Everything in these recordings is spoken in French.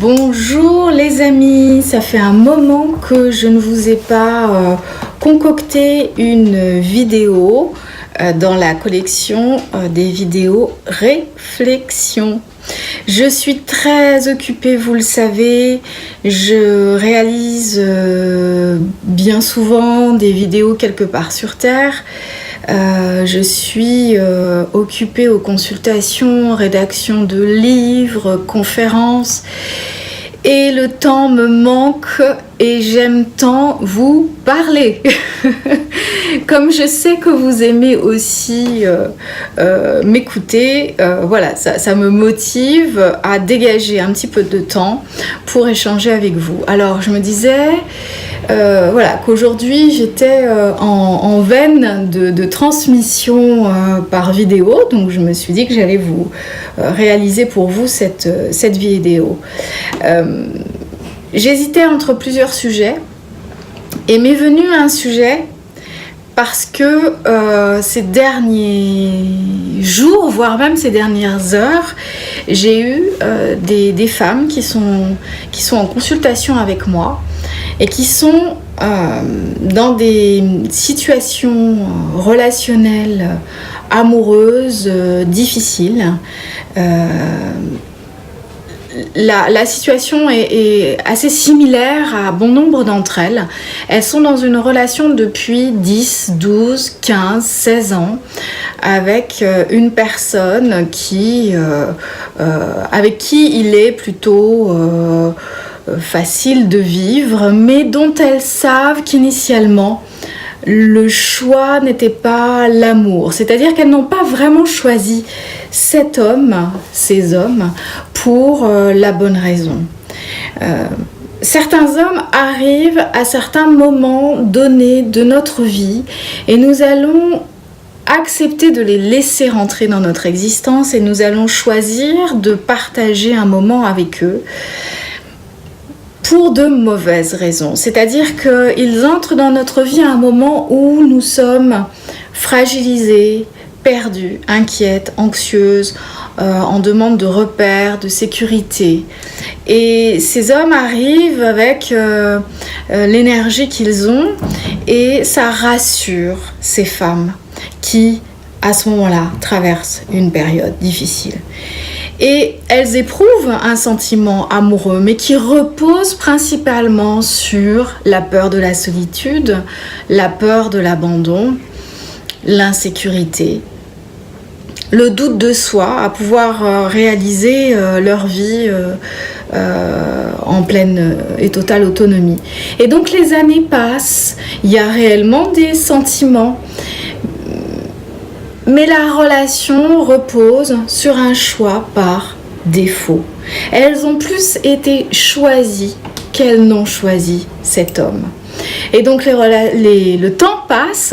Bonjour les amis, ça fait un moment que je ne vous ai pas concocté une vidéo dans la collection des vidéos réflexion. Je suis très occupée, vous le savez, je réalise bien souvent des vidéos quelque part sur Terre. Je suis occupée aux consultations, rédaction de livres, conférences et le temps me manque et j'aime tant vous parler. Comme je sais que vous aimez aussi m'écouter, voilà, ça me motive à dégager un petit peu de temps pour échanger avec vous. Alors je me disais voilà, qu'aujourd'hui j'étais en veine de transmission par vidéo, donc je me suis dit que j'allais vous réaliser pour vous cette vidéo. J'hésitais entre plusieurs sujets et m'est venu un sujet parce que ces derniers jours, voire même ces dernières heures, j'ai eu des femmes qui sont en consultation avec moi et qui sont dans des situations relationnelles amoureuses difficiles. La situation est assez similaire à bon nombre d'entre elles. Elles sont dans une relation depuis 10, 12, 15, 16 ans avec une personne avec qui il est plutôt facile de vivre, mais dont elles savent qu'initialement le choix n'était pas l'amour, c'est-à-dire qu'elles n'ont pas vraiment choisi cet homme, ces hommes, pour la bonne raison. Certains hommes arrivent à certains moments donnés de notre vie et nous allons accepter de les laisser rentrer dans notre existence et nous allons choisir de partager un moment avec eux pour de mauvaises raisons. C'est-à-dire qu'ils entrent dans notre vie à un moment où nous sommes fragilisés, perdus, inquiètes, anxieuses, en demande de repères, de sécurité. Et ces hommes arrivent avec l'énergie qu'ils ont et ça rassure ces femmes qui, à ce moment-là, traversent une période difficile. Et elles éprouvent un sentiment amoureux, mais qui repose principalement sur la peur de la solitude, la peur de l'abandon, l'insécurité, le doute de soi, à pouvoir réaliser leur vie en pleine et totale autonomie. Et donc les années passent, il y a réellement des sentiments, mais la relation repose sur un choix par défaut. Elles ont plus été choisies qu'elles n'ont choisi cet homme. Et donc le temps passe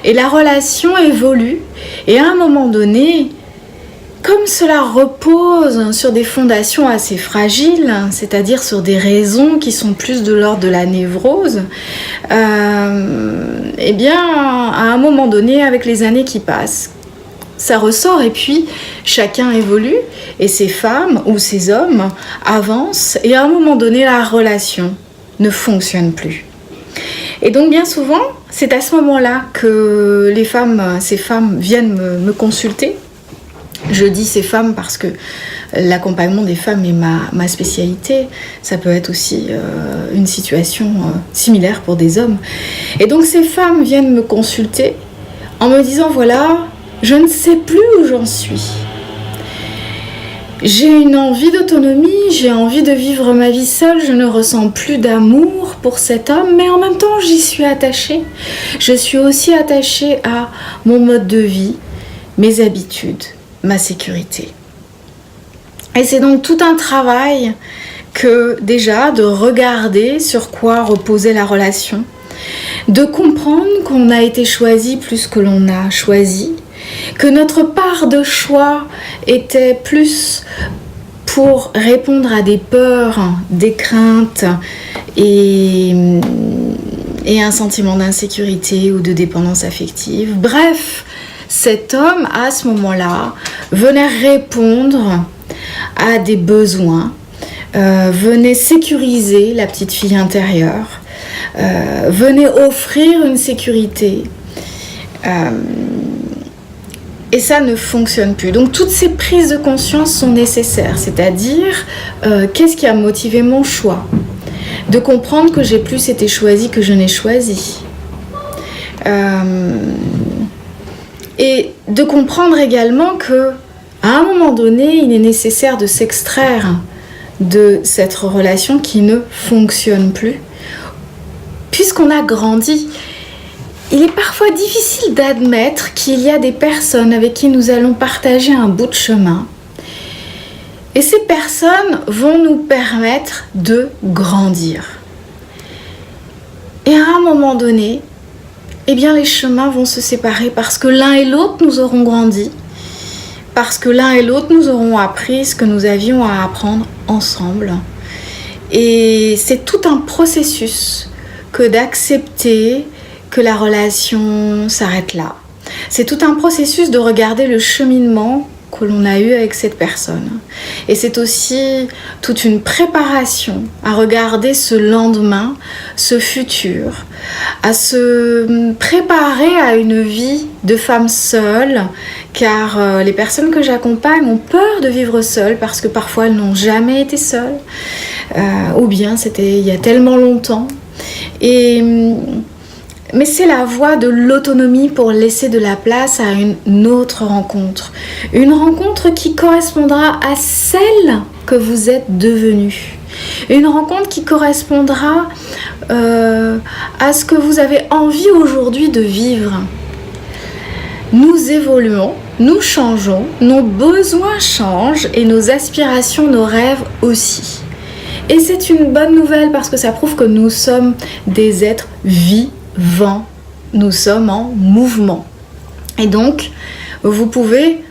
et la relation évolue. Et à un moment donné, comme cela repose sur des fondations assez fragiles, c'est-à-dire sur des raisons qui sont plus de l'ordre de la névrose, eh bien, à un moment donné, avec les années qui passent, ça ressort et puis chacun évolue et ces femmes ou ces hommes avancent et à un moment donné, la relation ne fonctionne plus. Et donc bien souvent, c'est à ce moment-là que ces femmes viennent me consulter. Je dis ces femmes parce que l'accompagnement des femmes est ma spécialité. Ça peut être aussi une situation similaire pour des hommes. Et donc ces femmes viennent me consulter en me disant voilà, je ne sais plus où j'en suis. J'ai une envie d'autonomie, j'ai envie de vivre ma vie seule, je ne ressens plus d'amour pour cet homme, mais en même temps j'y suis attachée. Je suis aussi attachée à mon mode de vie, mes habitudes, ma sécurité. Et c'est donc tout un travail que déjà de regarder sur quoi reposait la relation, de comprendre qu'on a été choisi plus que l'on a choisi, que notre part de choix était plus pour répondre à des peurs, des craintes et un sentiment d'insécurité ou de dépendance affective. Bref, cet homme, à ce moment-là, venait répondre à des besoins venait sécuriser la petite fille intérieure, venait offrir une sécurité. Et ça ne fonctionne plus. Donc toutes ces prises de conscience sont nécessaires, c'est-à-dire qu'est-ce qui a motivé mon choix ? De comprendre que j'ai plus été choisie que je n'ai choisi. Et de comprendre également que à un moment donné, il est nécessaire de s'extraire de cette relation qui ne fonctionne plus, puisqu'on a grandi. Il est parfois difficile d'admettre qu'il y a des personnes avec qui nous allons partager un bout de chemin. Et ces personnes vont nous permettre de grandir. Et à un moment donné, eh bien les chemins vont se séparer parce que l'un et l'autre nous auront grandi, parce que l'un et l'autre nous auront appris ce que nous avions à apprendre ensemble. Et c'est tout un processus que d'accepter que la relation s'arrête là. C'est tout un processus de regarder le cheminement que l'on a eu avec cette personne. Et c'est aussi toute une préparation à regarder ce lendemain, ce futur, à se préparer à une vie de femme seule, car les personnes que j'accompagne ont peur de vivre seules parce que parfois elles n'ont jamais été seules, ou bien c'était il y a tellement longtemps. Mais c'est la voie de l'autonomie pour laisser de la place à une autre rencontre. Une rencontre qui correspondra à celle que vous êtes devenue. Une rencontre qui correspondra à ce que vous avez envie aujourd'hui de vivre. Nous évoluons, nous changeons, nos besoins changent et nos aspirations, nos rêves aussi. Et c'est une bonne nouvelle parce que ça prouve que nous sommes des êtres vivants. Nous sommes en mouvement. Et donc, vous pouvez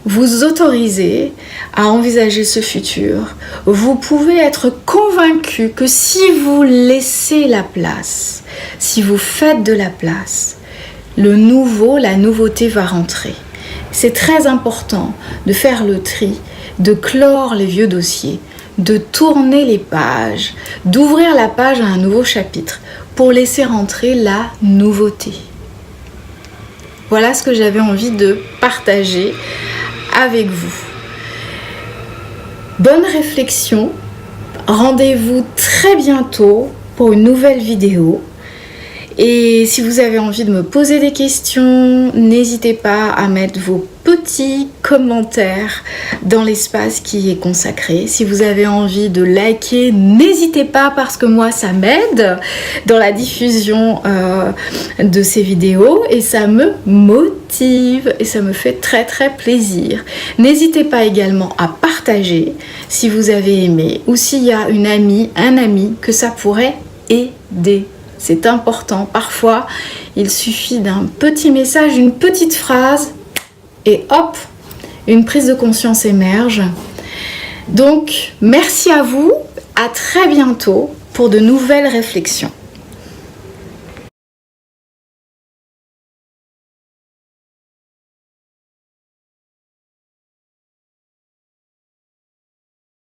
vous autoriser à envisager ce futur. Vous pouvez être convaincu que si vous laissez la place, si vous faites de la place, le nouveau, la nouveauté va rentrer. C'est très important de faire le tri, de clore les vieux dossiers, de tourner les pages, d'ouvrir la page à un nouveau chapitre pour laisser rentrer la nouveauté. Voilà ce que j'avais envie de partager avec vous. Bonne réflexion. Rendez-vous très bientôt pour une nouvelle vidéo. Et si vous avez envie de me poser des questions, n'hésitez pas à mettre vos petits commentaires dans l'espace qui est consacré. Si vous avez envie de liker, n'hésitez pas parce que moi ça m'aide dans la diffusion de ces vidéos et ça me motive et ça me fait très très plaisir. N'hésitez pas également à partager si vous avez aimé ou s'il y a une amie, un ami que ça pourrait aider. C'est important. Parfois, il suffit d'un petit message, une petite phrase et hop, une prise de conscience émerge. Donc, merci à vous. À très bientôt pour de nouvelles réflexions.